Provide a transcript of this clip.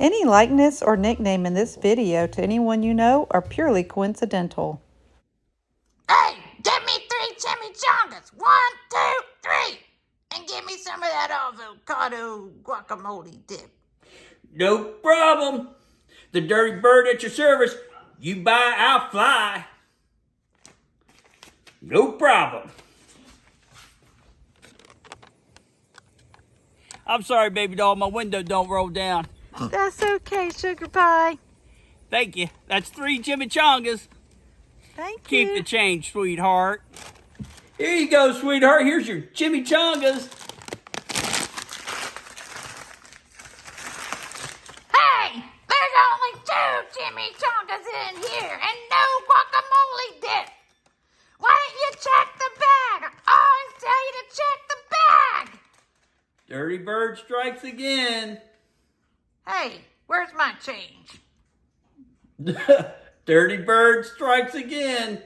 Any likeness or nickname in this video to anyone you know are purely coincidental. Hey, give me 3 chimichangas. 1, 2, 3. And give me some of that avocado guacamole dip. No problem. The dirty bird at your service. You buy, I'll fly. No problem. I'm sorry, baby doll. My window don't roll down. That's okay, Sugar Pie. Thank you. That's 3 chimichangas. Thank Keep you. the change, sweetheart. Here you go, sweetheart. Here's your chimichangas. Hey, there's only 2 chimichangas in here and no guacamole dip. Why don't you check the bag? I always tell you to check the bag. Dirty bird strikes again. Hey, where's my change? Dirty bird strikes again.